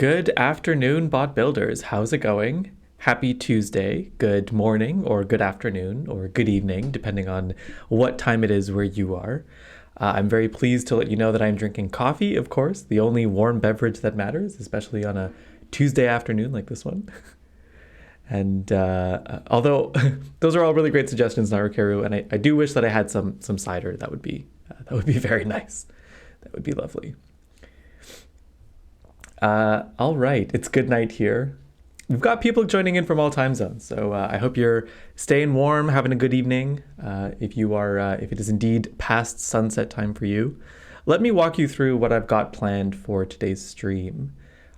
Good afternoon, bot builders. How's it going? Happy Tuesday, good morning, or good afternoon, or good evening, depending on what time it is where you are. I'm very pleased to let you know that I'm drinking coffee, of course, the only warm beverage that matters, especially on a Tuesday afternoon like this one. And although those are all really great suggestions, Narukeru, and I do wish that I had some cider. That would be very nice. That would be lovely. All right, it's good night here. We've got people joining in from all time zones, so I hope you're staying warm, having a good evening. If it is indeed past sunset time for you, let me walk you through what I've got planned for today's stream.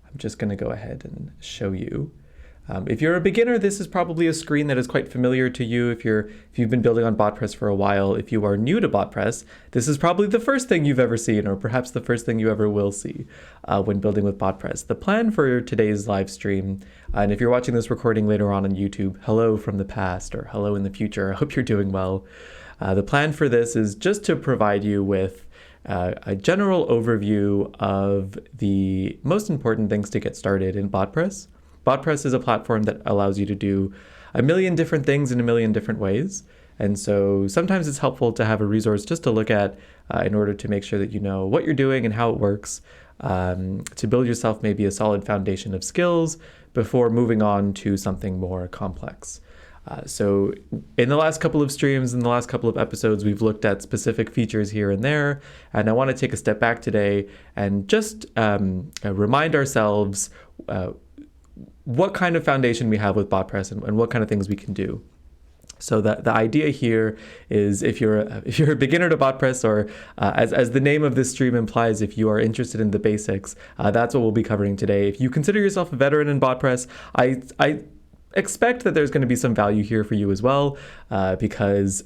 I'm just going to go ahead and show you. If you're a beginner, this is probably a screen that is quite familiar to you. If you've been building on Botpress for a while, if you are new to Botpress, this is probably the first thing you've ever seen, or perhaps the first thing you ever will see when building with Botpress. The plan for today's live stream, and if you're watching this recording later on YouTube, hello from the past or hello in the future. I hope you're doing well. The plan for this is just to provide you with a general overview of the most important things to get started in Botpress. Botpress is a platform that allows you to do a million different things in a million different ways. And so sometimes it's helpful to have a resource just to look at in order to make sure that you know what you're doing and how it works, to build yourself maybe a solid foundation of skills before moving on to something more complex. So in the last couple of streams, in the last couple of episodes, we've looked at specific features here and there. And I want to take a step back today and just remind ourselves what kind of foundation we have with Botpress and what kind of things we can do. So the idea here is if you're a beginner to Botpress, or as the name of this stream implies, if you are interested in the basics, that's what we'll be covering today. If you consider yourself a veteran in Botpress, I expect that there's going to be some value here for you as well, because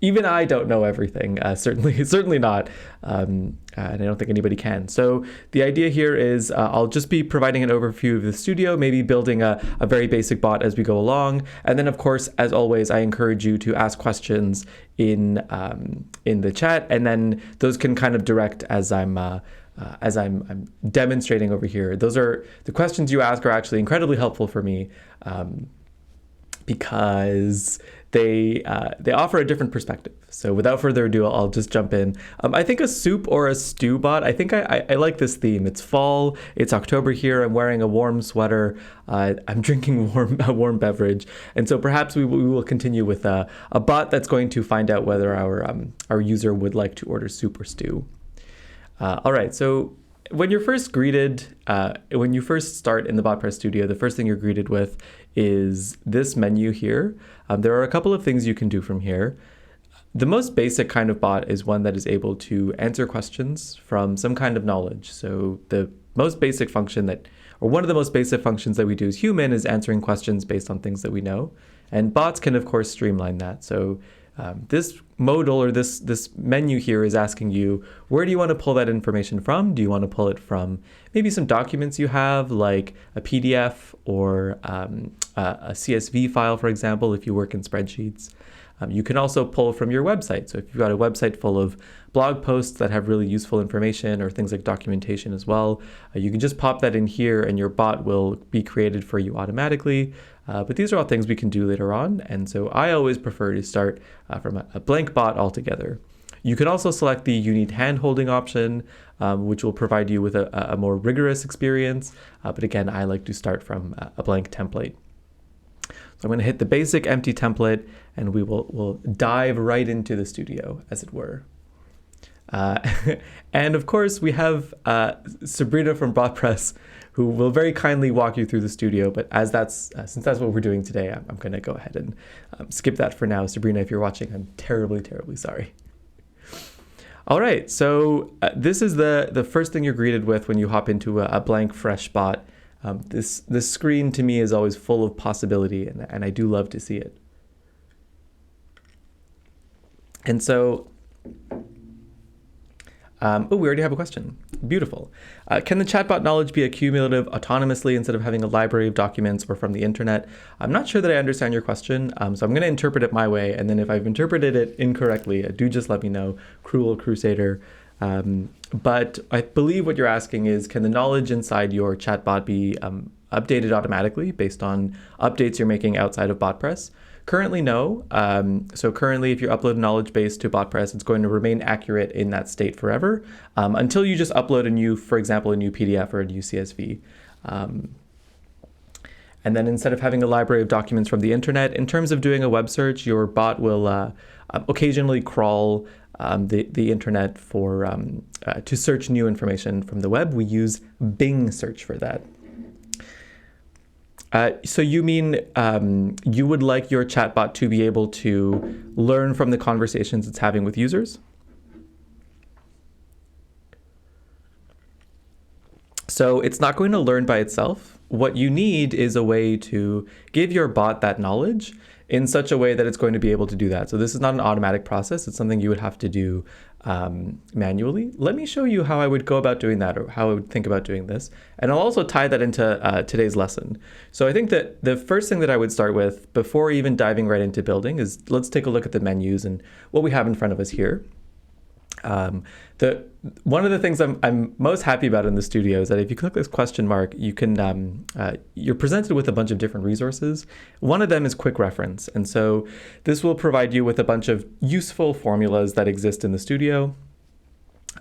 even I don't know everything, certainly not, and I don't think anybody can. So the idea here is I'll just be providing an overview of the studio, maybe building a very basic bot as we go along. And then, of course, as always, I encourage you to ask questions in the chat, and then those can kind of direct as I'm demonstrating over here. Those are the questions you ask are actually incredibly helpful for me, because they offer a different perspective. So without further ado, I'll just jump in. I think a soup or a stew bot, I think I like this theme. It's fall, it's October here, I'm wearing a warm sweater, I'm drinking a warm beverage. And so perhaps we will continue with a bot that's going to find out whether our user would like to order soup or stew. All right, so when you're first greeted, when you first start in the Botpress Studio, the first thing you're greeted with is this menu here. There are a couple of things you can do from here. The most basic kind of bot is one that is able to answer questions from some kind of knowledge. So the most basic function one of the most basic functions that we do as human is answering questions based on things that we know. And bots can, of course, streamline that. So this modal or this menu here is asking you, where do you want to pull that information from? Do you want to pull it from maybe some documents you have, like a PDF or a CSV file, for example, if you work in spreadsheets? You can also pull from your website. So if you've got a website full of blog posts that have really useful information or things like documentation as well, you can just pop that in here and your bot will be created for you automatically. But these are all things we can do later on. And so I always prefer to start from a blank bot altogether. You can also select the you need hand-holding option, which will provide you with a more rigorous experience. But again, I like to start from a blank template. So I'm going to hit the basic empty template, and we'll dive right into the studio, as it were. And of course, we have Sabrina from Botpress, who will very kindly walk you through the studio. But since that's what we're doing today, I'm going to go ahead and skip that for now. Sabrina, if you're watching, I'm terribly, terribly sorry. All right, so this is the first thing you're greeted with when you hop into a blank, fresh bot. This screen to me is always full of possibility, and I do love to see it. And so, we already have a question. Beautiful. Can the chatbot knowledge be accumulative autonomously instead of having a library of documents or from the internet? I'm not sure that I understand your question, so I'm going to interpret it my way, and then if I've interpreted it incorrectly, do just let me know, Cruel Crusader. But I believe what you're asking is, can the knowledge inside your chatbot be updated automatically based on updates you're making outside of Botpress? Currently, no. So currently, if you upload a knowledge base to Botpress, it's going to remain accurate in that state forever until you just upload a new, for example, a new PDF or a new CSV. And then instead of having a library of documents from the internet, in terms of doing a web search, your bot will occasionally crawl the internet for to search new information from the web. We use Bing search for that. So you mean you would like your chatbot to be able to learn from the conversations it's having with users? So it's not going to learn by itself. What you need is a way to give your bot that knowledge in such a way that it's going to be able to do that. So this is not an automatic process. It's something you would have to do manually. Let me show you how I would go about doing that, or how I would think about doing this. And I'll also tie that into today's lesson. So I think that the first thing that I would start with before even diving right into building is, let's take a look at the menus and what we have in front of us here. One of the things I'm most happy about in the studio is that if you click this question mark, you can you're presented with a bunch of different resources. One of them is quick reference, and so this will provide you with a bunch of useful formulas that exist in the studio.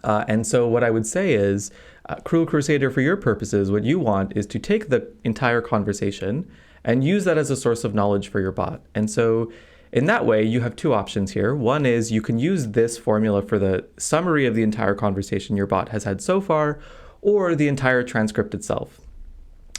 And so what I would say is, Cruel Crusader, for your purposes, what you want is to take the entire conversation and use that as a source of knowledge for your bot. And so in that way, you have two options here. One is you can use this formula for the summary of the entire conversation your bot has had so far, or the entire transcript itself.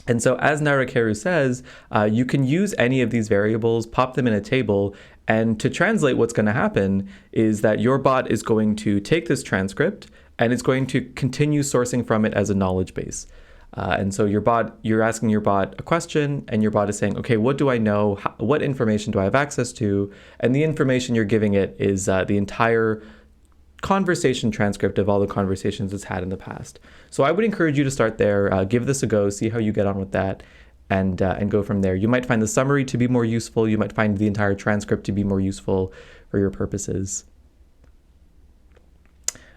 And so as Narakeru says, you can use any of these variables, pop them in a table, and to translate, what's going to happen is that your bot is going to take this transcript and it's going to continue sourcing from it as a knowledge base. And so you're asking your bot a question, and your bot is saying, okay, what do I know? What information do I have access to? And the information you're giving it is the entire conversation transcript of all the conversations it's had in the past. So I would encourage you to start there, give this a go, see how you get on with that, and go from there. You might find the summary to be more useful. You might find the entire transcript to be more useful for your purposes.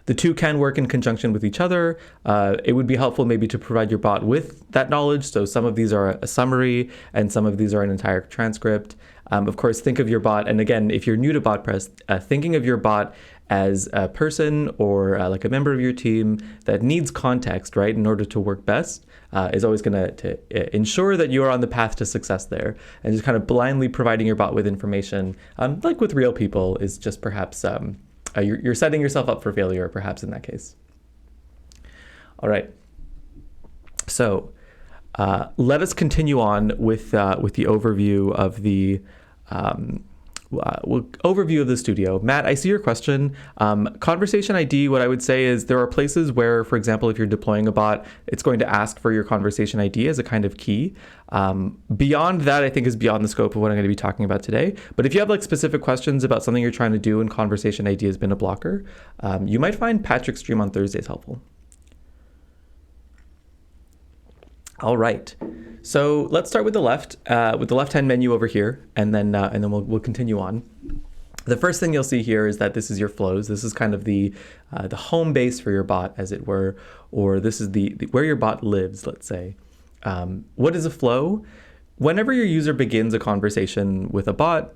The two can work in conjunction with each other. It would be helpful maybe to provide your bot with that knowledge. So some of these are a summary and some of these are an entire transcript. Of course, think of your bot. And again, if you're new to Botpress, thinking of your bot as a person or like a member of your team that needs context, right, in order to work best, is always going to ensure that you are on the path to success there. And just kind of blindly providing your bot with information, like with real people, is just perhaps you're setting yourself up for failure, perhaps, in that case. All right. So let us continue on with the overview of the studio. Matt, I see your question. Conversation ID, what I would say is there are places where, for example, if you're deploying a bot, it's going to ask for your conversation ID as a kind of key. Beyond that, I think, is beyond the scope of what I'm going to be talking about today. But if you have like specific questions about something you're trying to do and conversation ID has been a blocker, you might find Patrick's stream on Thursdays helpful. All right. So let's start with the left-hand menu over here, and then we'll continue on. The first thing you'll see here is that this is your flows. This is kind of the home base for your bot, as it were, or this is the where your bot lives, let's say. What is a flow? Whenever your user begins a conversation with a bot,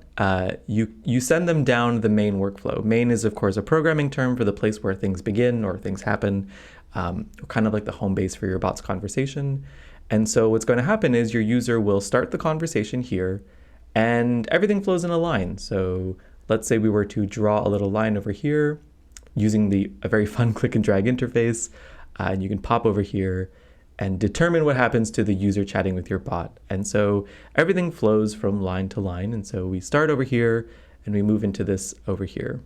you send them down the main workflow. Main is, of course, a programming term for the place where things begin or things happen, kind of like the home base for your bot's conversation. And so what's going to happen is your user will start the conversation here, and everything flows in a line. So let's say we were to draw a little line over here using a very fun click and drag interface, and you can pop over here and determine what happens to the user chatting with your bot. And so everything flows from line to line. And so we start over here and we move into this over here.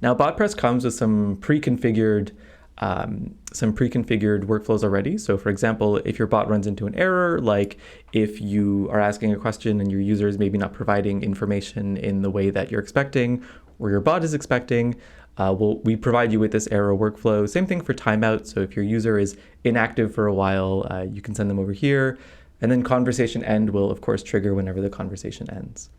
Now, Botpress comes with some pre-configured workflows already. So for example, if your bot runs into an error, like if you are asking a question and your user is maybe not providing information in the way that you're expecting or your bot is expecting, we provide you with this error workflow. Same thing for timeout. So if your user is inactive for a while, you can send them over here. And then conversation end will, of course, trigger whenever the conversation ends.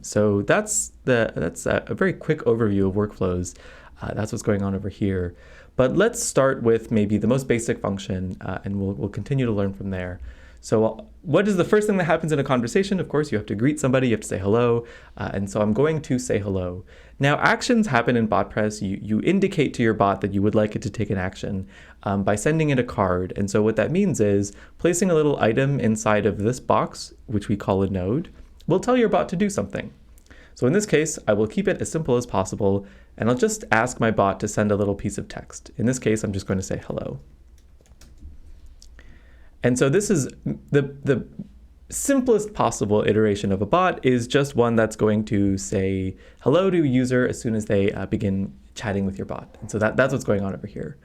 So that's a very quick overview of workflows. That's what's going on over here. But let's start with maybe the most basic function, and we'll continue to learn from there. So what is the first thing that happens in a conversation? Of course, you have to greet somebody, you have to say hello. And so I'm going to say hello. Now, actions happen in Botpress. You indicate to your bot that you would like it to take an action by sending it a card. And so what that means is placing a little item inside of this box, which we call a node, will tell your bot to do something. So in this case, I will keep it as simple as possible, and I'll just ask my bot to send a little piece of text. In this case, I'm just going to say hello. And so this is the simplest possible iteration of a bot is just one that's going to say hello to a user as soon as they begin chatting with your bot. And so that's what's going on over here.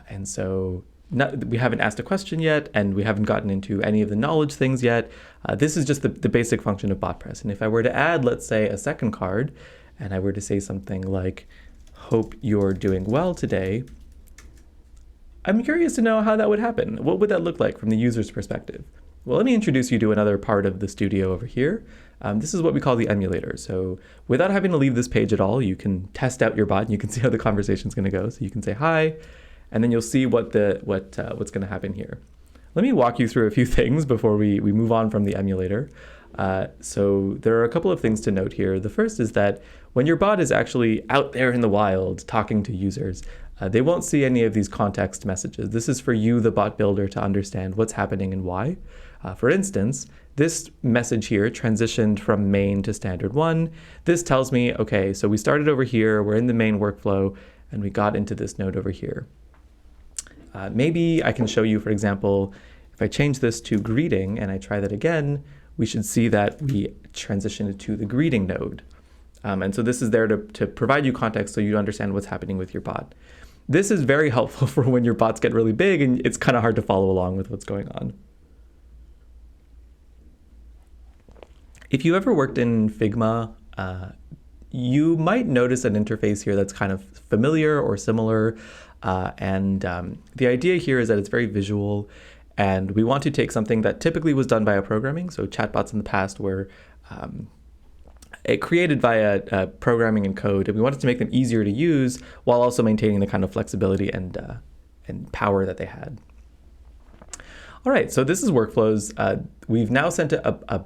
And so we haven't asked a question yet, and we haven't gotten into any of the knowledge things yet. This is just the basic function of Botpress. And if I were to add, let's say, a second card, and I were to say something like, hope you're doing well today, I'm curious to know how that would happen. What would that look like from the user's perspective? Well, let me introduce you to another part of the studio over here. This is what we call the emulator. So without having to leave this page at all, you can test out your bot and you can see how the conversation is going to go. So you can say hi, and then you'll see what's going to happen here. Let me walk you through a few things before we move on from the emulator. So there are a couple of things to note here. The first is that when your bot is actually out there in the wild talking to users, they won't see any of these context messages. This is for you, the bot builder, to understand what's happening and why. For instance, this message here transitioned from main to standard 1. This tells me, okay, so we started over here, we're in the main workflow, and we got into this node over here. Maybe I can show you, for example, if I change this to greeting and I try that again, we should see that we transitioned to the greeting node. And so this is there to provide you context so you understand what's happening with your bot. This is very helpful for when your bots get really big and it's kind of hard to follow along with what's going on. If you ever worked in Figma, you might notice an interface here that's kind of familiar or similar. The idea here is that it's very visual, and we want to take something that typically was done via programming. So chatbots in the past were created via programming and code, and we wanted to make them easier to use while also maintaining the kind of flexibility and power that they had. All right, so this is workflows. We've now sent a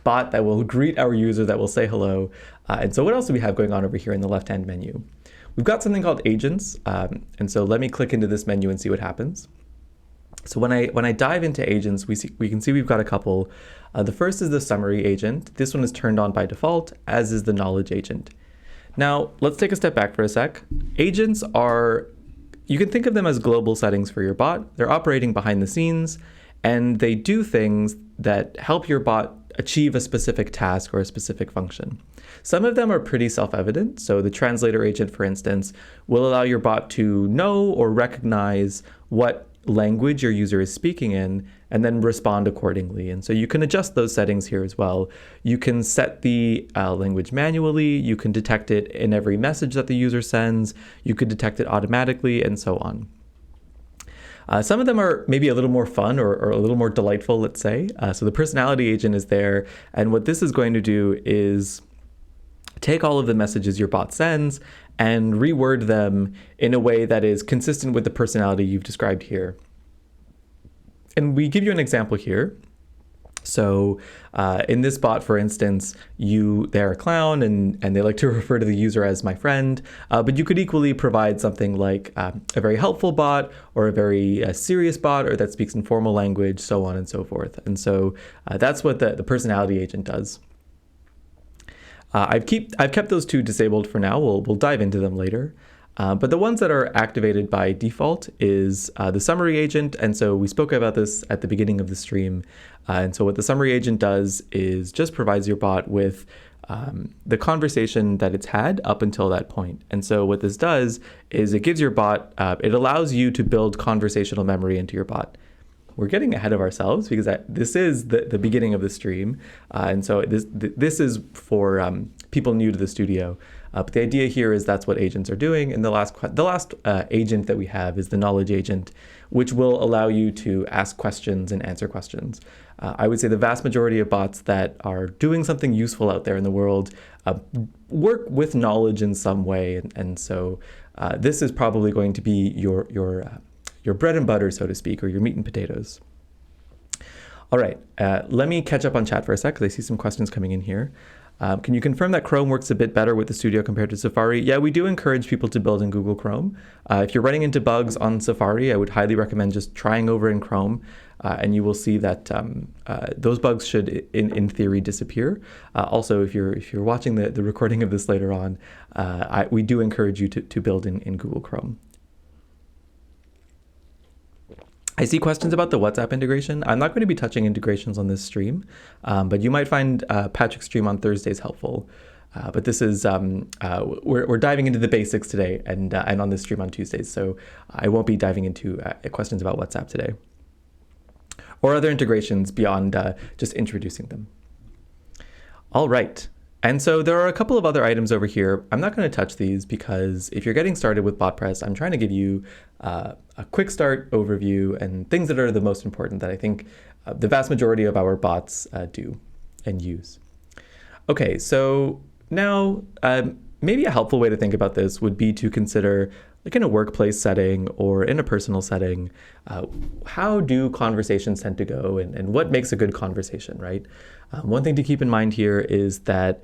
bot that will greet our user, that will say hello. And so what else do we have going on over here in the left-hand menu? We've got something called agents. And so let me click into this menu and see what happens. So when I dive into agents, we can see we've got a couple. The first is the summary agent. This one is turned on by default, as is the knowledge agent. Now, let's take a step back for a sec. Agents you can think of them as global settings for your bot. They're operating behind the scenes, and they do things that help your bot achieve a specific task or a specific function. Some of them are pretty self-evident. So the translator agent, for instance, will allow your bot to know or recognize what language your user is speaking in and then respond accordingly. And so you can adjust those settings here as well. You can set the language manually. You can detect it in every message that the user sends. You could detect it automatically, and so on. Some of them are maybe a little more fun or a little more delightful, let's say. So the personality agent is there. And what this is going to do is take all of the messages your bot sends and reword them in a way that is consistent with the personality you've described here. And we give you an example here. So in this bot, for instance, they're a clown and they like to refer to the user as my friend, but you could equally provide something like a very helpful bot or a very serious bot, or that speaks in formal language, so on and so forth. And so that's what the personality agent does. I've kept those two disabled for now. We'll dive into them later. But the ones that are activated by default is the summary agent. And so we spoke about this at the beginning of the stream. And so what the summary agent does is just provides your bot with the conversation that it's had up until that point. And so what this does is it gives your bot, it allows you to build conversational memory into your bot. We're getting ahead of ourselves because this is the beginning of the stream. And so this is for people new to the studio. But the idea here is that's what agents are doing. And the last agent that we have is the knowledge agent, which will allow you to ask questions and answer questions. I would say the vast majority of bots that are doing something useful out there in the world work with knowledge in some way. And so this is probably going to be your bread and butter, so to speak, or your meat and potatoes. All right, let me catch up on chat for a sec because I see some questions coming in here. Can you confirm that Chrome works a bit better with the Studio compared to Safari? Yeah, we do encourage people to build in Google Chrome. If you're running into bugs on Safari, I would highly recommend just trying over in Chrome, and you will see that those bugs should, in theory, disappear. Also, if you're watching the recording of this later on, we do encourage you to build in Google Chrome. I see questions about the WhatsApp integration. I'm not going to be touching integrations on this stream, but you might find Patrick's stream on Thursdays helpful. But this is, we're diving into the basics today and on this stream on Tuesdays. So I won't be diving into questions about WhatsApp today or other integrations beyond just introducing them. All right. And so there are a couple of other items over here. I'm not going to touch these because if you're getting started with Botpress, I'm trying to give you a quick start overview and things that are the most important that I think the vast majority of our bots do and use. Okay, so now maybe a helpful way to think about this would be to consider, like in a workplace setting or in a personal setting, how do conversations tend to go and what makes a good conversation, right? One thing to keep in mind here is that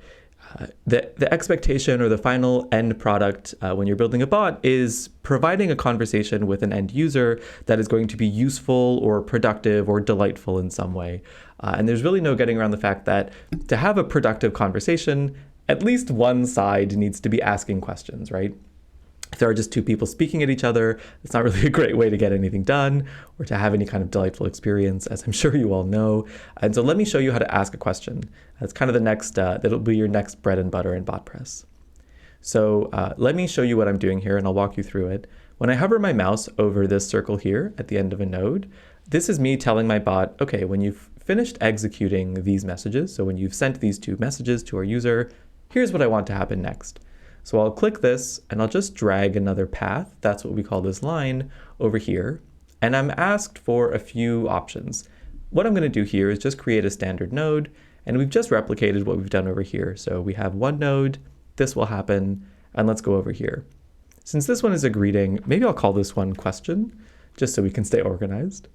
the expectation or the final end product when you're building a bot is providing a conversation with an end user that is going to be useful or productive or delightful in some way. And there's really no getting around the fact that to have a productive conversation, at least one side needs to be asking questions, right? If there are just two people speaking at each other, it's not really a great way to get anything done or to have any kind of delightful experience, as I'm sure you all know. And so let me show you how to ask a question. That's kind of the next, that'll be your next bread and butter in Botpress. So let me show you what I'm doing here and I'll walk you through it. When I hover my mouse over this circle here at the end of a node, this is me telling my bot, okay, when you've finished executing these messages, so when you've sent these two messages to our user, here's what I want to happen next. So I'll click this and I'll just drag another path, that's what we call this line, over here. And I'm asked for a few options. What I'm going to do here is just create a standard node, and we've just replicated what we've done over here. So we have one node, this will happen, and let's go over here. Since this one is a greeting, maybe I'll call this one question, just so we can stay organized.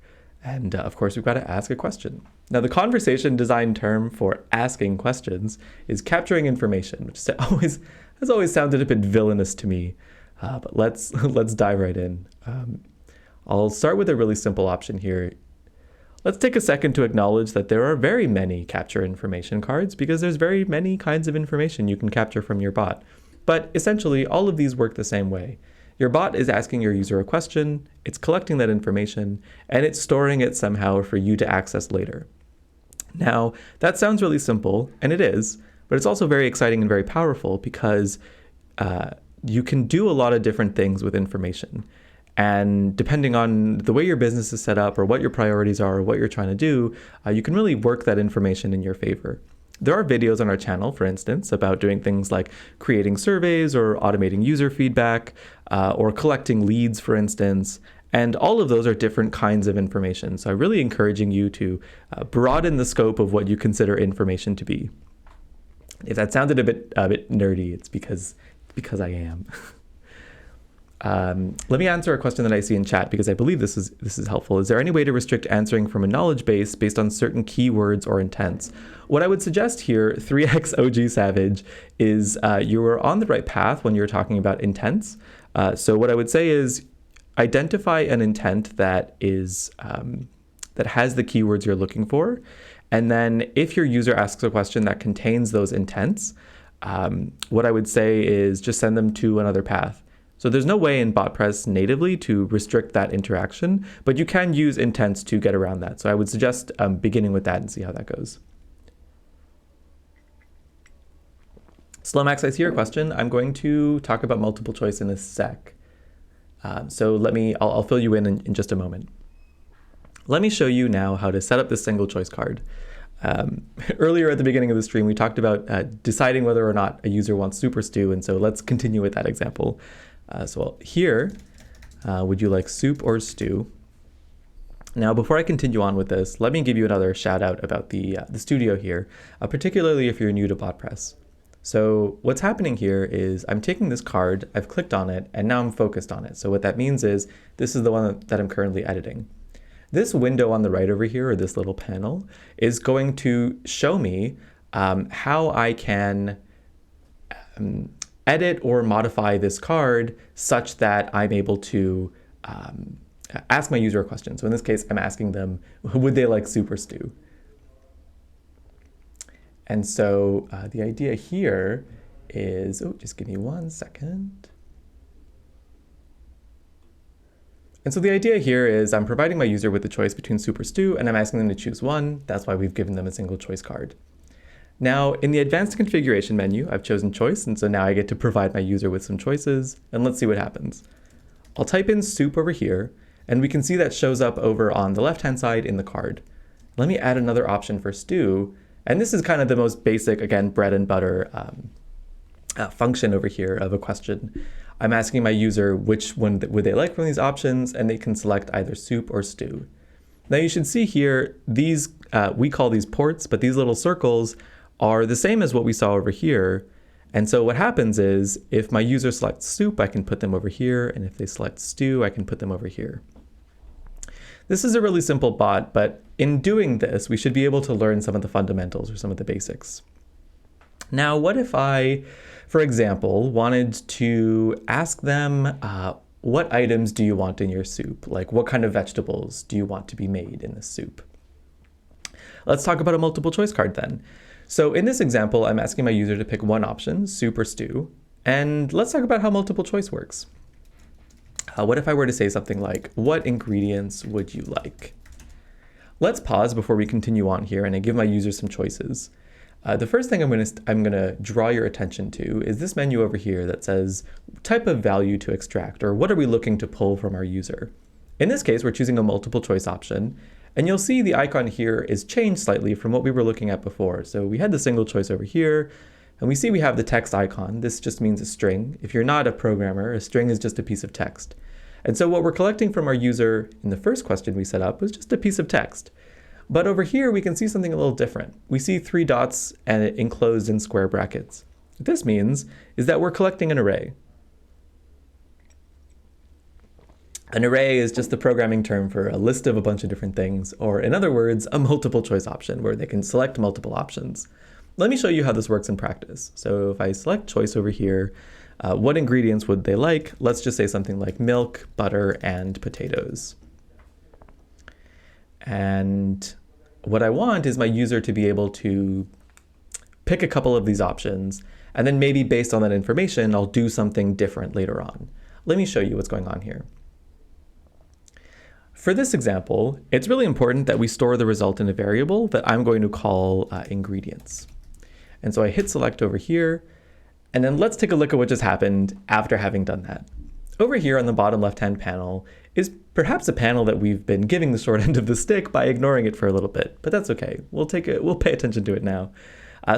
And of course, we've got to ask a question. Now, the conversation design term for asking questions is capturing information, which has always sounded a bit villainous to me. But let's dive right in. I'll start with a really simple option here. Let's take a second to acknowledge that there are very many capture information cards because there's very many kinds of information you can capture from your bot. But essentially, all of these work the same way. Your bot is asking your user a question, it's collecting that information, and it's storing it somehow for you to access later. Now, that sounds really simple, and it is, but it's also very exciting and very powerful because you can do a lot of different things with information. And depending on the way your business is set up or what your priorities are or what you're trying to do, you can really work that information in your favor. There are videos on our channel, for instance, about doing things like creating surveys or automating user feedback or collecting leads, for instance. And all of those are different kinds of information. So I'm really encouraging you to broaden the scope of what you consider information to be. If that sounded a bit nerdy, it's because I am. Let me answer a question that I see in chat because I believe this is helpful. Is there any way to restrict answering from a knowledge base based on certain keywords or intents? What I would suggest here, 3x OG Savage, is you are on the right path when you're talking about intents. So what I would say is identify an intent that is that has the keywords you're looking for. And then if your user asks a question that contains those intents, what I would say is just send them to another path. So there's no way in Botpress natively to restrict that interaction, but you can use intents to get around that. So I would suggest beginning with that and see how that goes. Slowmax, I see your question. I'm going to talk about multiple choice in a sec. So I'll fill you in just a moment. Let me show you now how to set up this single choice card. Earlier at the beginning of the stream, we talked about deciding whether or not a user wants soup or stew, and so let's continue with that example. So here, would you like soup or stew? Now, before I continue on with this, let me give you another shout out about the studio here, particularly if you're new to Botpress. So what's happening here is I'm taking this card, I've clicked on it, and now I'm focused on it. So what that means is this is the one that I'm currently editing. This window on the right over here, or this little panel, is going to show me how I can edit or modify this card such that I'm able to ask my user a question. So in this case, I'm asking them, would they like soup or stew? And so the idea here is, just give me 1 second. And so the idea here is I'm providing my user with the choice between soup or stew, and I'm asking them to choose one. That's why we've given them a single choice card. Now, in the advanced configuration menu, I've chosen choice, and so now I get to provide my user with some choices, and let's see what happens. I'll type in soup over here, and we can see that shows up over on the left-hand side in the card. Let me add another option for stew, and this is kind of the most basic, again, bread and butter function over here of a question. I'm asking my user which one would they like from these options, and they can select either soup or stew. Now you should see here, these we call these ports, but these little circles are the same as what we saw over here. And so what happens is if my user selects soup, I can put them over here, and if they select stew, I can put them over here. This is a really simple bot, but in doing this, we should be able to learn some of the fundamentals or some of the basics. Now, what if I, for example, wanted to ask them, what items do you want in your soup? Like, what kind of vegetables do you want to be made in this soup? Let's talk about a multiple choice card then. So in this example, I'm asking my user to pick one option, soup or stew, and let's talk about how multiple choice works. What if I were to say something like, what ingredients would you like? Let's pause before we continue on here and I give my user some choices. The first thing I'm going to draw your attention to is this menu over here that says type of value to extract, or what are we looking to pull from our user? In this case, we're choosing a multiple choice option, and you'll see the icon here is changed slightly from what we were looking at before. So we had the single choice over here, and we see we have the text icon. This just means a string. If you're not a programmer, a string is just a piece of text. And so what we're collecting from our user in the first question we set up was just a piece of text. But over here, we can see something a little different. We see 3 dots and it enclosed in square brackets. What this means is that we're collecting an array. An array is just the programming term for a list of a bunch of different things, or in other words, a multiple choice option where they can select multiple options. Let me show you how this works in practice. So if I select choice over here, what ingredients would they like? Let's just say something like milk, butter, and potatoes. And what I want is my user to be able to pick a couple of these options, and then maybe based on that information, I'll do something different later on. Let me show you what's going on here. For this example, it's really important that we store the result in a variable that I'm going to call ingredients. And so I hit select over here, and then let's take a look at what just happened after having done that. Over here on the bottom left-hand panel is perhaps a panel that we've been giving the short end of the stick by ignoring it for a little bit, but that's okay. We'll pay attention to it now.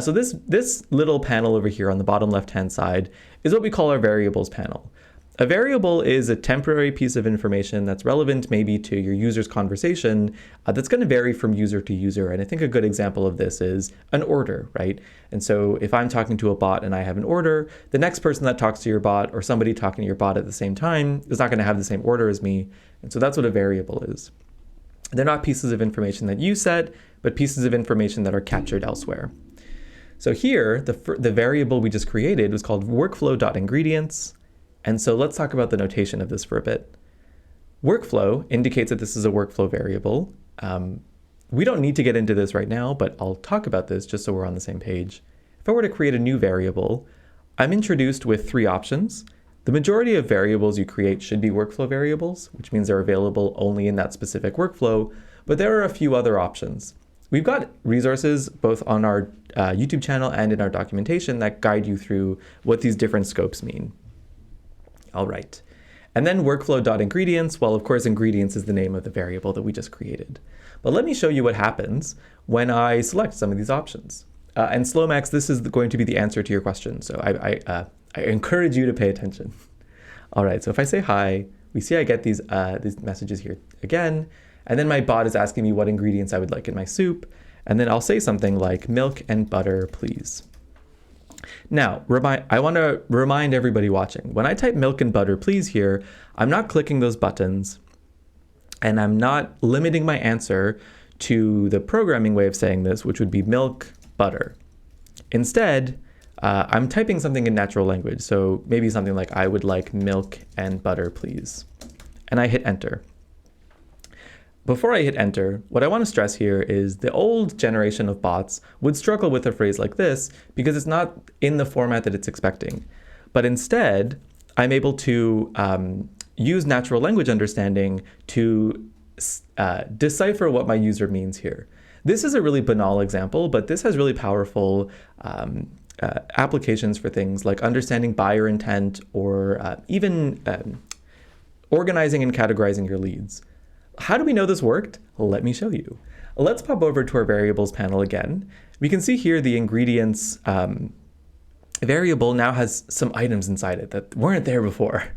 So this little panel over here on the bottom left-hand side is what we call our variables panel. A variable is a temporary piece of information that's relevant maybe to your user's conversation that's going to vary from user to user. And I think a good example of this is an order, right? And so if I'm talking to a bot and I have an order, the next person that talks to your bot or somebody talking to your bot at the same time is not going to have the same order as me. And so that's what a variable is. They're not pieces of information that you set, but pieces of information that are captured elsewhere. So here, the variable we just created was called workflow.ingredients. And so let's talk about the notation of this for a bit. Workflow indicates that this is a workflow variable. We don't need to get into this right now, but I'll talk about this just so we're on the same page. If I were to create a new variable, I'm introduced with 3 options. The majority of variables you create should be workflow variables, which means they're available only in that specific workflow, but there are a few other options. We've got resources both on our YouTube channel and in our documentation that guide you through what these different scopes mean. All right. And then workflow.ingredients, well, of course, ingredients is the name of the variable that we just created. But let me show you what happens when I select some of these options. And Slowmax, this is going to be the answer to your question. So I encourage you to pay attention. All right, so if I say hi, we see I get these messages here again. And then my bot is asking me what ingredients I would like in my soup. And then I'll say something like milk and butter, please. Now, I want to remind everybody watching, when I type milk and butter, please here, I'm not clicking those buttons and I'm not limiting my answer to the programming way of saying this, which would be milk, butter. Instead, I'm typing something in natural language. So maybe something like, I would like milk and butter, please. And I hit enter. Before I hit enter, what I want to stress here is the old generation of bots would struggle with a phrase like this because it's not in the format that it's expecting. But instead, I'm able to use natural language understanding to decipher what my user means here. This is a really banal example, but this has really powerful applications for things like understanding buyer intent or even organizing and categorizing your leads. How do we know this worked? Let me show you. Let's pop over to our variables panel again. We can see here the ingredients variable now has some items inside it that weren't there before.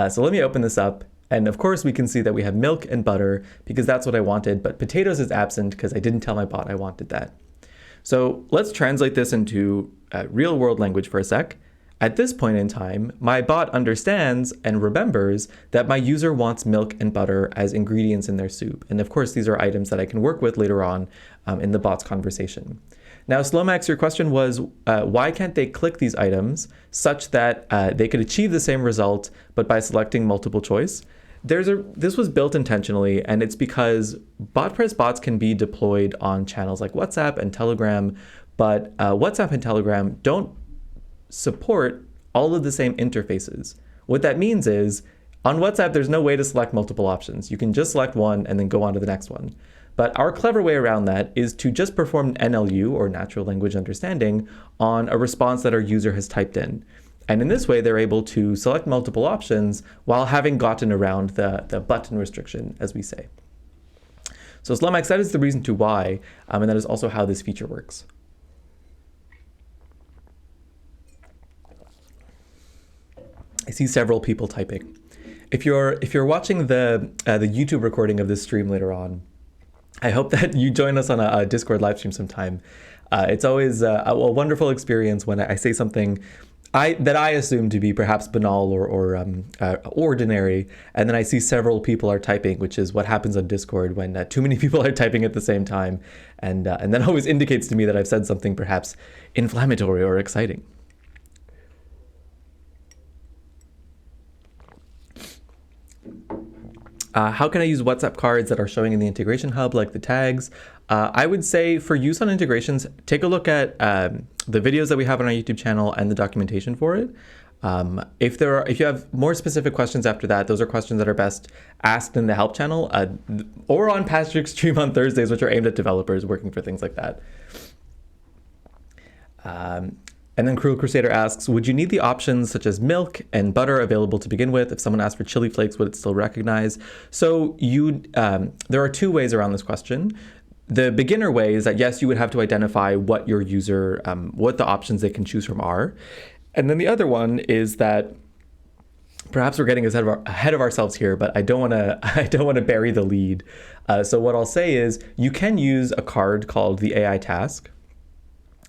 So let me open this up. And of course, we can see that we have milk and butter because that's what I wanted, but potatoes is absent because I didn't tell my bot I wanted that. So let's translate this into real world language for a sec. At this point in time, my bot understands and remembers that my user wants milk and butter as ingredients in their soup. And of course, these are items that I can work with later on in the bot's conversation. Now, Slowmax, your question was, why can't they click these items such that they could achieve the same result, but by selecting multiple choice? This was built intentionally, and it's because Botpress bots can be deployed on channels like WhatsApp and Telegram, but WhatsApp and Telegram don't support all of the same interfaces. What that means is, on WhatsApp, there's no way to select multiple options. You can just select one and then go on to the next one. But our clever way around that is to just perform NLU, or natural language understanding, on a response that our user has typed in. And in this way, they're able to select multiple options while having gotten around the button restriction, as we say. So Slowmax, that is the reason to why, and that is also how this feature works. I see several people typing. If you're watching the YouTube recording of this stream later on, I hope that you join us on a Discord live stream sometime. It's always a wonderful experience when I say something that I assume to be perhaps banal or ordinary, and then I see several people are typing, which is what happens on Discord when too many people are typing at the same time, and that always indicates to me that I've said something perhaps inflammatory or exciting. How can I use WhatsApp cards that are showing in the integration hub, like the tags? I would say for use on integrations, take a look at the videos that we have on our YouTube channel and the documentation for it. If you have more specific questions after that, those are questions that are best asked in the help channel or on Patrick's stream on Thursdays, which are aimed at developers working for things like that. And then Cruel Crusader asks, would you need the options such as milk and butter available to begin with? If someone asked for chili flakes, would it still recognize? So there are two ways around this question. The beginner way is that, yes, you would have to identify what your user, what the options they can choose from are. And then the other one is that perhaps we're getting ahead of ourselves here, but I don't want to bury the lead. So what I'll say is you can use a card called the AI task.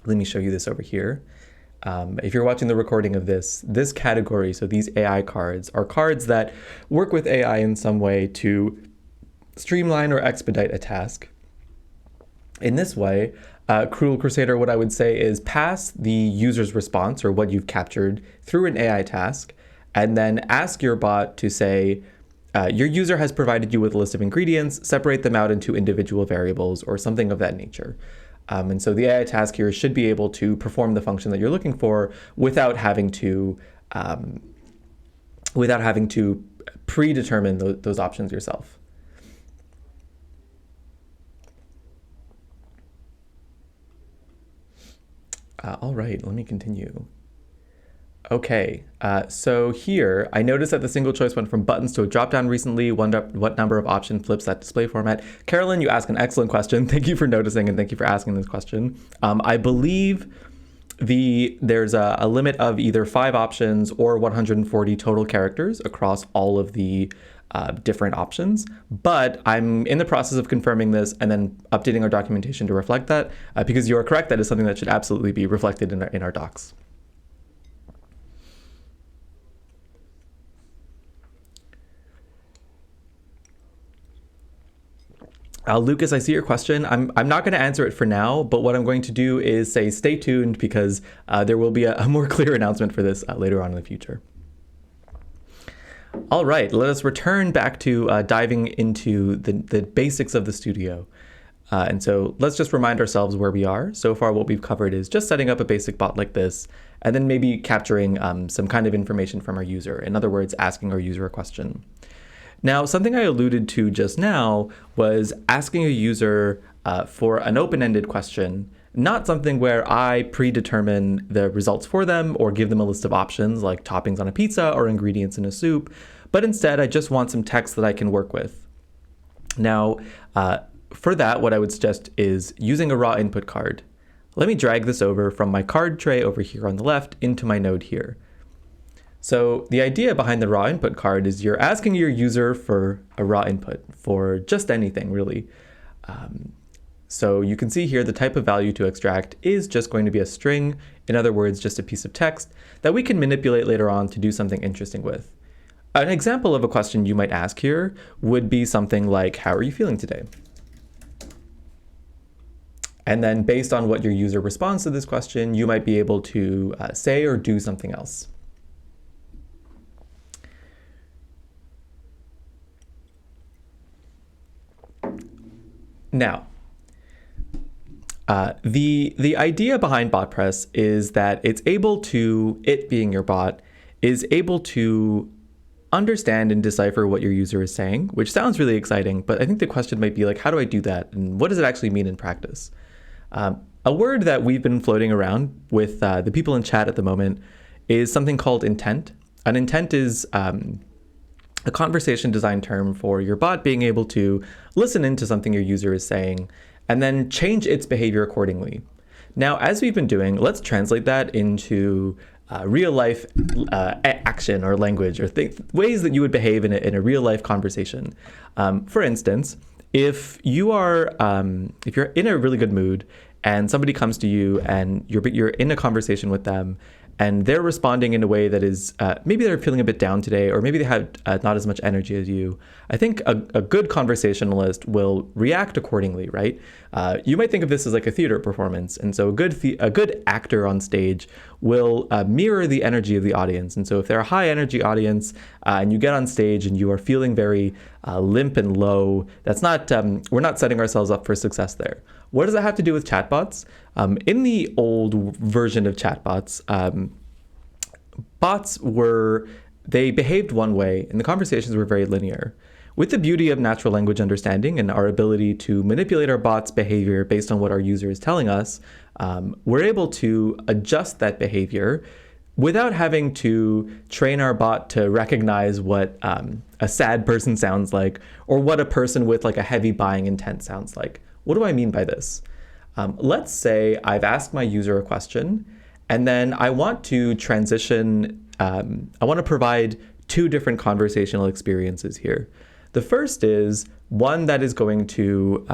Let me show you this over here. If you're watching the recording of this category, so these AI cards are cards that work with AI in some way to streamline or expedite a task. In this way, Cruel Crusader, what I would say is pass the user's response or what you've captured through an AI task, and then ask your bot to say, your user has provided you with a list of ingredients, separate them out into individual variables or something of that nature. And so the AI task here should be able to perform the function that you're looking for without having to predetermine those options yourself. All right, let me continue. Okay, so here I noticed that the single choice went from buttons to a drop-down recently. What number of option flips that display format? Carolyn, you ask an excellent question. Thank you for noticing and thank you for asking this question. I believe there's a limit of either 5 options or 140 total characters across all of the different options, but I'm in the process of confirming this and then updating our documentation to reflect that, because you are correct, that is something that should absolutely be reflected in our docs. Lucas, I see your question. I'm not going to answer it for now, but what I'm going to do is say stay tuned, because there will be a more clear announcement for this later on in the future. All right, let us return back to diving into the basics of the studio. And so let's just remind ourselves where we are. So far, what we've covered is just setting up a basic bot like this, and then maybe capturing some kind of information from our user. In other words, asking our user a question. Now, something I alluded to just now was asking a user for an open-ended question, not something where I predetermine the results for them or give them a list of options like toppings on a pizza or ingredients in a soup, but instead I just want some text that I can work with. Now, for that, what I would suggest is using a raw input card. Let me drag this over from my card tray over here on the left into my node here. So the idea behind the raw input card is you're asking your user for a raw input for just anything, really. So you can see here the type of value to extract is just going to be a string, in other words, just a piece of text that we can manipulate later on to do something interesting with. An example of a question you might ask here would be something like, how are you feeling today? And then based on what your user responds to this question, you might be able to say or do something else. Now, the idea behind Botpress is that it's able to, it being your bot, is able to understand and decipher what your user is saying, which sounds really exciting, but I think the question might be like, how do I do that? And what does it actually mean in practice? A word that we've been floating around with the people in chat at the moment is something called intent. An intent is a conversation design term for your bot being able to listen into something your user is saying and then change its behavior accordingly. Now, as we've been doing, let's translate that into real life action or language or ways that you would behave in a real life conversation. For instance, if you're in a really good mood and somebody comes to you and you're in a conversation with them and they're responding in a way that is, maybe they're feeling a bit down today, or maybe they have not as much energy as you, I think a good conversationalist will react accordingly, right? You might think of this as like a theater performance. And so a good actor on stage will mirror the energy of the audience. And so if they're a high energy audience and you get on stage and you are feeling very limp and low, that's not, we're not setting ourselves up for success there. What does that have to do with chatbots? In the old version of chatbots, bots they behaved one way and the conversations were very linear. With the beauty of natural language understanding and our ability to manipulate our bot's behavior based on what our user is telling us, we're able to adjust that behavior without having to train our bot to recognize what a sad person sounds like or what a person with like a heavy buying intent sounds like. What do I mean by this? Let's say I've asked my user a question and then I want to transition, I want to provide 2 different conversational experiences here. The first is one that is going to,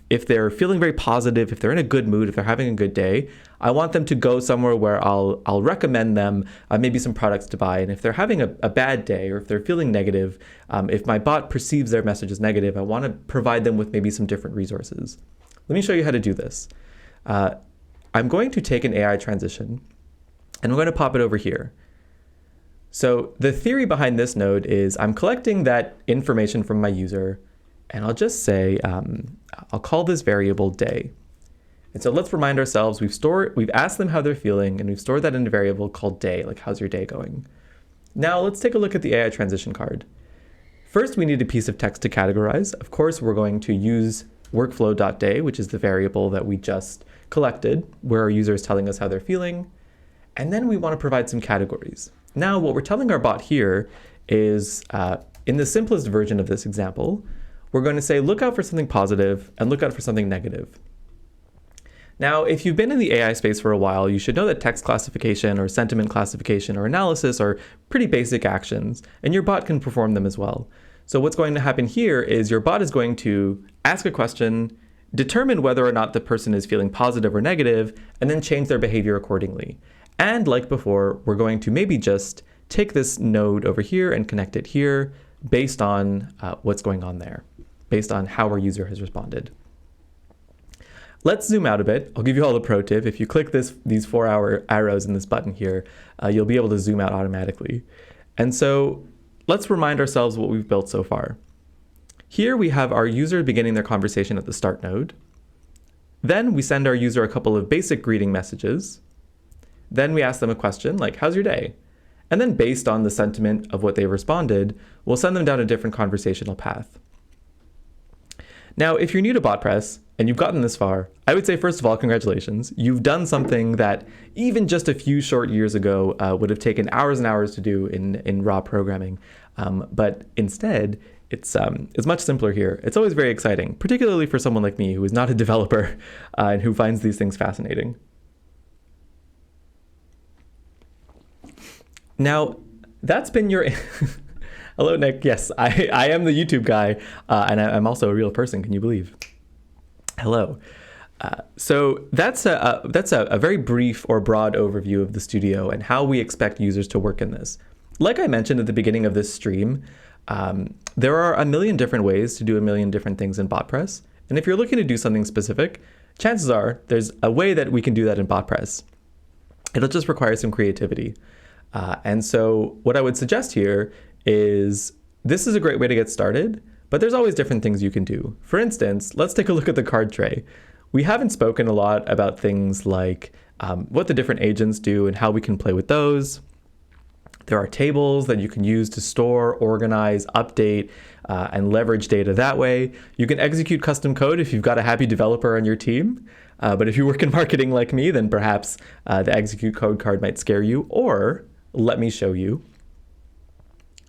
if they're feeling very positive, if they're in a good mood, if they're having a good day, I want them to go somewhere where I'll recommend them maybe some products to buy. And if they're having a bad day or if they're feeling negative, if my bot perceives their message as negative, I want to provide them with maybe some different resources. Let me show you how to do this. I'm going to take an AI transition and I'm going to pop it over here. So the theory behind this node is I'm collecting that information from my user and I'll just say, I'll call this variable day. And so let's remind ourselves, we've asked them how they're feeling and we've stored that in a variable called day, like how's your day going? Now let's take a look at the AI transition card. First, we need a piece of text to categorize. Of course, we're going to use workflow.day, which is the variable that we just collected, where our user is telling us how they're feeling. And then we want to provide some categories. Now, what we're telling our bot here is, in the simplest version of this example, we're going to say, look out for something positive and look out for something negative. Now, if you've been in the AI space for a while, you should know that text classification or sentiment classification or analysis are pretty basic actions, and your bot can perform them as well. So what's going to happen here is your bot is going to ask a question, determine whether or not the person is feeling positive or negative, and then change their behavior accordingly. And like before, we're going to maybe just take this node over here and connect it here based on what's going on there, based on how our user has responded. Let's zoom out a bit. I'll give you all a pro tip. If you click these 4 arrows in this button here, you'll be able to zoom out automatically. And so let's remind ourselves what we've built so far. Here we have our user beginning their conversation at the start node. Then we send our user a couple of basic greeting messages. Then we ask them a question like, how's your day? And then based on the sentiment of what they responded, we'll send them down a different conversational path. Now, if you're new to Botpress and you've gotten this far, I would say, first of all, congratulations. You've done something that even just a few short years ago would have taken hours and hours to do in raw programming. But instead, it's much simpler here. It's always very exciting, particularly for someone like me who is not a developer and who finds these things fascinating. Now, that's been your... Hello, Nick. Yes, I am the YouTube guy, and I'm also a real person. Can you believe? Hello. So that's a very brief or broad overview of the studio and how we expect users to work in this. Like I mentioned at the beginning of this stream, there are a million different ways to do a million different things in Botpress. And if you're looking to do something specific, chances are there's a way that we can do that in Botpress. It'll just require some creativity. And so what I would suggest here is this is a great way to get started, but there's always different things you can do. For instance, let's take a look at the card tray. We haven't spoken a lot about things like what the different agents do and how we can play with those. There are tables that you can use to store, organize, update, and leverage data that way. You can execute custom code if you've got a happy developer on your team. But if you work in marketing like me, then perhaps the execute code card might scare you. Or let me show you.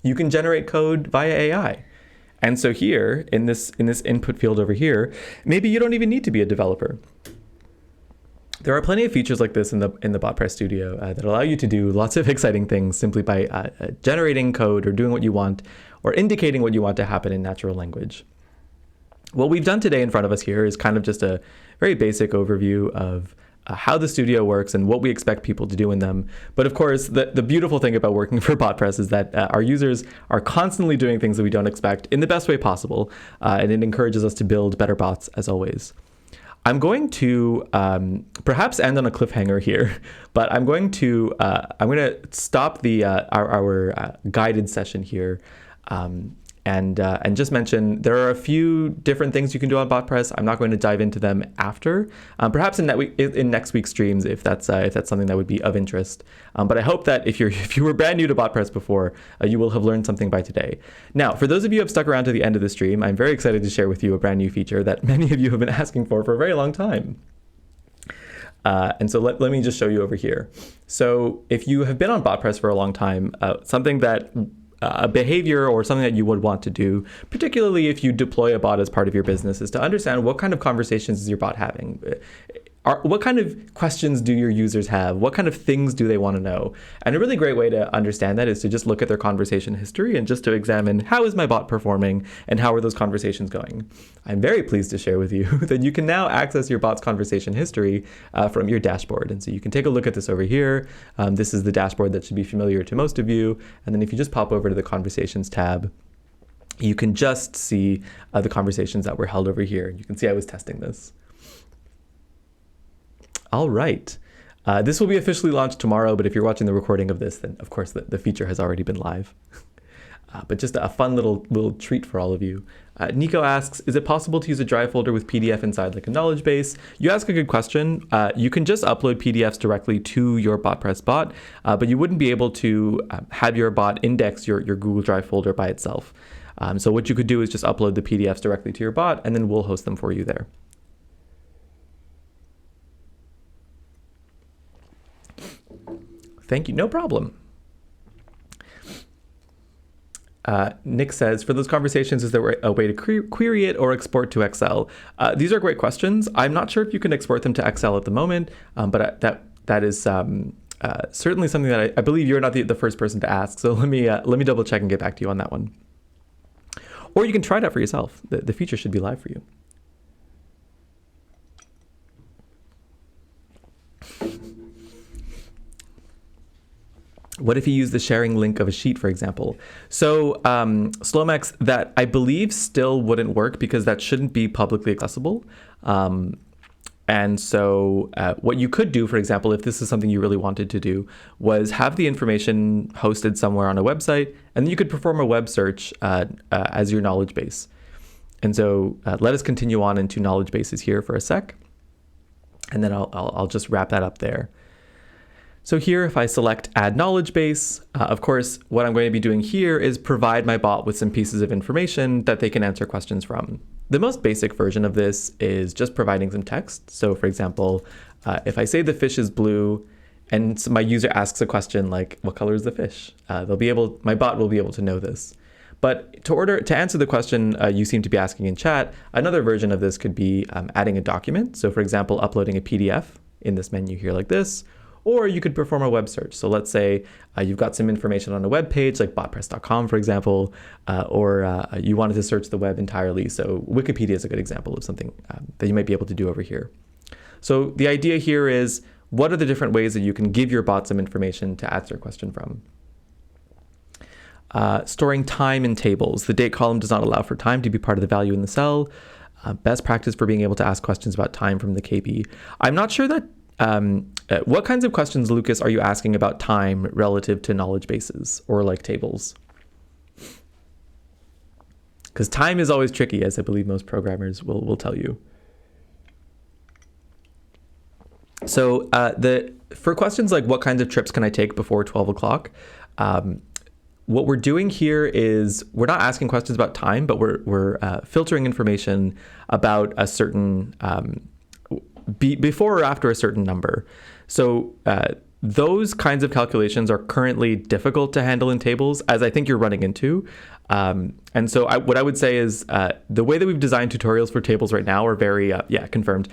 You can generate code via AI. And so here, in this input field over here, maybe you don't even need to be a developer. There are plenty of features like this in the Botpress Studio that allow you to do lots of exciting things simply by generating code or doing what you want or indicating what you want to happen in natural language. What we've done today in front of us here is kind of just a very basic overview of how the studio works and what we expect people to do in them. But of course, the beautiful thing about working for Botpress is that our users are constantly doing things that we don't expect in the best way possible, and it encourages us to build better bots as always. I'm going to perhaps end on a cliffhanger here, but I'm going to stop our guided session here. And just mention there are a few different things you can do on Botpress. I'm not going to dive into them after, perhaps in next week's streams if that's something that would be of interest. But I hope that if you were brand new to Botpress before, you will have learned something by today. Now, for those of you who have stuck around to the end of the stream, I'm very excited to share with you a brand new feature that many of you have been asking for a very long time. And so let me just show you over here. So if you have been on Botpress for a long time, something that a behavior or something that you would want to do, particularly if you deploy a bot as part of your business, is to understand what kind of conversations is your bot having. What kind of questions do your users have? What kind of things do they want to know? And a really great way to understand that is to just look at their conversation history and just to examine how is my bot performing and how are those conversations going. I'm very pleased to share with you that you can now access your bot's conversation history from your dashboard. And so you can take a look at this over here. This is the dashboard that should be familiar to most of you. And then if you just pop over to the Conversations tab, you can just see the conversations that were held over here. You can see I was testing this. All right. This will be officially launched tomorrow, but if you're watching the recording of this, then of course the feature has already been live. But just a fun little treat for all of you. Nico asks, is it possible to use a drive folder with PDF inside like a knowledge base? You ask a good question. You can just upload PDFs directly to your Botpress bot, but you wouldn't be able to have your bot index your Google Drive folder by itself. So what you could do is just upload the PDFs directly to your bot, and then we'll host them for you there. Thank you. No problem. Nick says, for those conversations, is there a way to query it or export to Excel? These are great questions. I'm not sure if you can export them to Excel at the moment, but that is certainly something that I believe you're not the first person to ask. So let me double check and get back to you on that one. Or you can try it out for yourself. The feature should be live for you. What if you use the sharing link of a sheet, for example? So Slomex, that I believe still wouldn't work because that shouldn't be publicly accessible. And so what you could do, for example, if this is something you really wanted to do, was have the information hosted somewhere on a website, and then you could perform a web search as your knowledge base. And so let us continue on into knowledge bases here for a sec, and then I'll just wrap that up there. So here, if I select add knowledge base, of course, what I'm going to be doing here is provide my bot with some pieces of information that they can answer questions from. The most basic version of this is just providing some text. So for example, if I say the fish is blue and my user asks a question like, what color is the fish? My bot will be able to know this. But to answer the question you seem to be asking in chat, another version of this could be adding a document. So for example, uploading a PDF in this menu here like this, or you could perform a web search. So let's say you've got some information on a web page like botpress.com, for example, or you wanted to search the web entirely. So Wikipedia is a good example of something that you might be able to do over here. So the idea here is, what are the different ways that you can give your bot some information to answer a question from? Storing time in tables. The date column does not allow for time to be part of the value in the cell. Best practice for being able to ask questions about time from the KB. I'm not sure that what kinds of questions, Lucas, are you asking about time relative to knowledge bases or like tables? Because time is always tricky, as I believe most programmers will tell you. So for questions like what kinds of trips can I take before 12 o'clock, what we're doing here is we're not asking questions about time, but we're filtering information about a certain before or after a certain number. So those kinds of calculations are currently difficult to handle in tables, as I think you're running into. And so what I would say is the way that we've designed tutorials for tables right now are very, confirmed.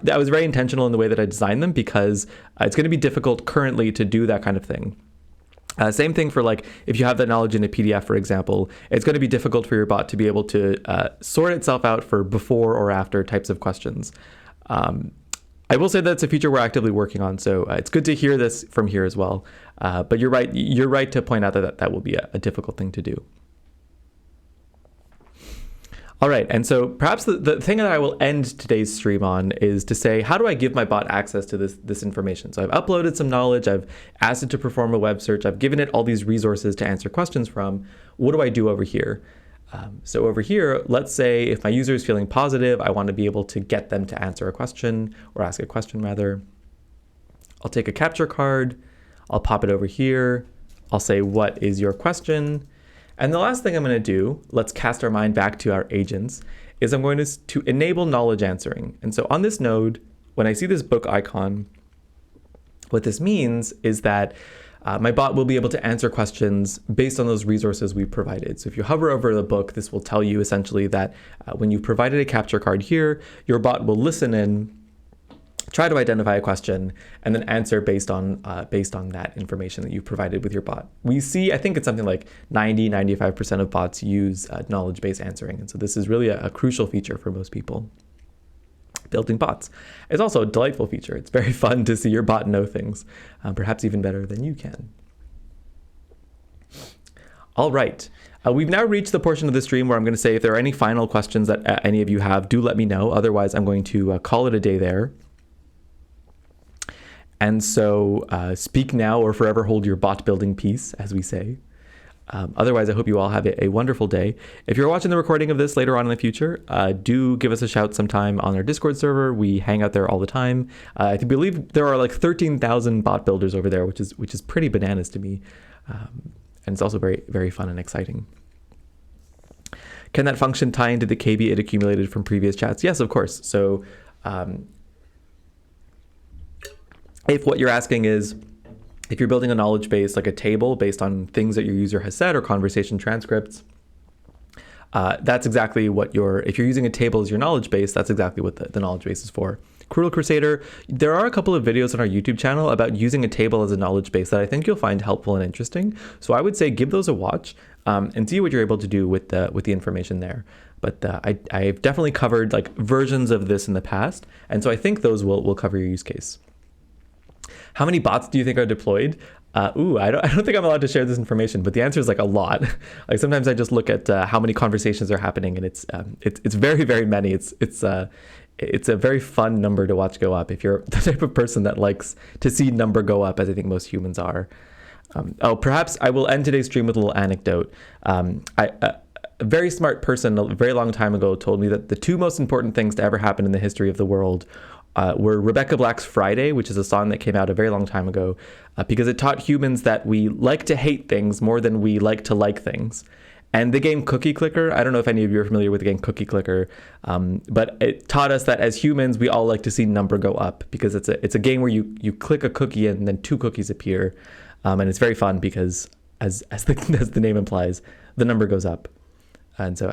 That was very intentional in the way that I designed them, because it's going to be difficult currently to do that kind of thing. Same thing for like, if you have that knowledge in a PDF, for example, it's going to be difficult for your bot to be able to sort itself out for before or after types of questions. I will say that's a feature we're actively working on, so it's good to hear this from here as well. But you're right to point out that will be a difficult thing to do. All right, and so perhaps the thing that I will end today's stream on is to say, how do I give my bot access to this information? So I've uploaded some knowledge, I've asked it to perform a web search, I've given it all these resources to answer questions from. What do I do over here? So over here, let's say if my user is feeling positive, I want to be able to get them to answer a question, or ask a question rather. I'll take a capture card, I'll pop it over here, I'll say, what is your question? And the last thing I'm going to do, let's cast our mind back to our agents, is I'm going to enable knowledge answering. And so on this node, when I see this book icon, what this means is that my bot will be able to answer questions based on those resources we provided. So if you hover over the book, this will tell you essentially that when you provided a capture card here, your bot will listen in, try to identify a question, and then answer based on that information that you provided with your bot. We see, I think it's something like 95% of bots use knowledge-based answering. And so this is really a crucial feature for most people. Building bots. It's also a delightful feature. It's very fun to see your bot know things, perhaps even better than you can. All right. We've now reached the portion of the stream where I'm going to say if there are any final questions that any of you have, do let me know. Otherwise, I'm going to call it a day there. And so speak now or forever hold your bot building peace, as we say. Otherwise, I hope you all have a wonderful day. If you're watching the recording of this later on in the future, do give us a shout sometime on our Discord server. We hang out there all the time. I believe there are like 13,000 bot builders over there, which is pretty bananas to me. And it's also very, very fun and exciting. Can that function tie into the KB it accumulated from previous chats? Yes, of course. So if what you're asking is, If you're building a knowledge base, like a table based on things that your user has said or conversation transcripts, that's exactly what if you're using a table as your knowledge base, that's exactly what the knowledge base is for. Cruel Crusader, there are a couple of videos on our YouTube channel about using a table as a knowledge base that I think you'll find helpful and interesting. So I would say give those a watch and see what you're able to do with the information there. But I've definitely covered like versions of this in the past, and so I think those will cover your use case. How many bots do you think are deployed? I don't think I'm allowed to share this information, but the answer is like a lot. Like sometimes I just look at how many conversations are happening, and it's very, very many. It's a very fun number to watch go up if you're the type of person that likes to see number go up, as I think most humans are. Perhaps I will end today's stream with a little anecdote. A very smart person a very long time ago told me that the two most important things to ever happen in the history of the world were Rebecca Black's Friday, which is a song that came out a very long time ago, because it taught humans that we like to hate things more than we like to like things. And the game Cookie Clicker, I don't know if any of you are familiar with the game Cookie Clicker, but it taught us that as humans, we all like to see number go up, because it's a game where you click a cookie and then 2 cookies appear. And it's very fun because, as the name implies, the number goes up. And so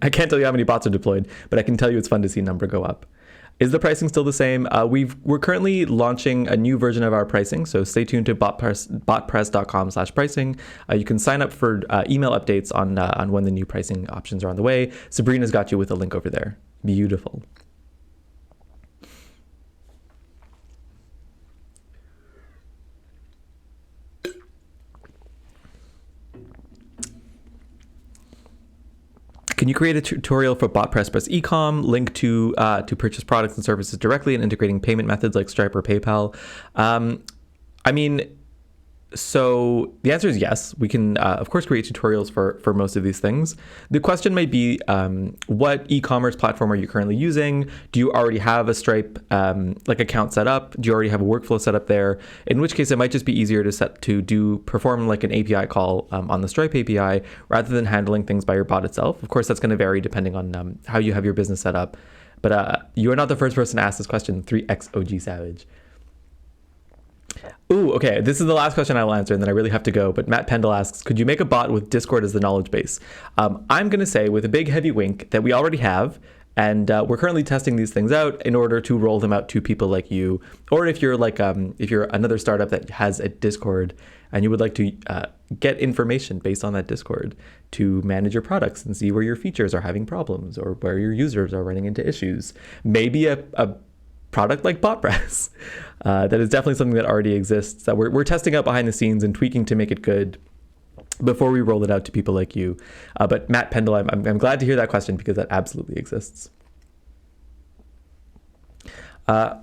I can't tell you how many bots are deployed, but I can tell you it's fun to see number go up. Is the pricing still the same? We're currently launching a new version of our pricing, so stay tuned to botpress.com/pricing. You can sign up for email updates on when the new pricing options are on the way. Sabrina's got you with a link over there. Beautiful. Can you create a tutorial for Botpress Press Ecom, link to purchase products and services directly and integrating payment methods like Stripe or PayPal? So the answer is yes. We can, of course, create tutorials for most of these things. The question might be, what e-commerce platform are you currently using? Do you already have a Stripe account set up? Do you already have a workflow set up there? In which case, it might just be easier to perform like an API call on the Stripe API rather than handling things by your bot itself. Of course, that's going to vary depending on how you have your business set up. But you are not the first person to ask this question. 3x OG Savage. Ooh, okay. This is the last question I will answer, and then I really have to go. But Matt Pendle asks, could you make a bot with Discord as the knowledge base? I'm going to say with a big heavy wink that we already have, and we're currently testing these things out in order to roll them out to people like you, or if you're if you're another startup that has a Discord and you would like to get information based on that Discord to manage your products and see where your features are having problems or where your users are running into issues. Maybe a product like Botpress. That is definitely something that already exists that we're testing out behind the scenes and tweaking to make it good before we roll it out to people like you. But Matt Pendle, I'm glad to hear that question because that absolutely exists.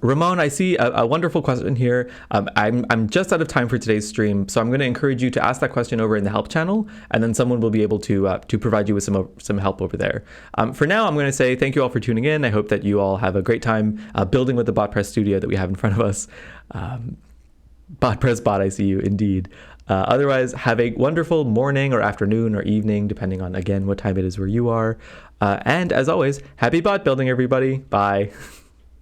Ramon, I see a wonderful question here. I'm just out of time for today's stream, so I'm going to encourage you to ask that question over in the help channel, and then someone will be able to provide you with some help over there. For now, I'm going to say thank you all for tuning in. I hope that you all have a great time building with the Botpress studio that we have in front of us. Botpress bot, I see you, indeed. Otherwise, have a wonderful morning or afternoon or evening, depending on, again, what time it is where you are. And as always, happy bot building, everybody. Bye.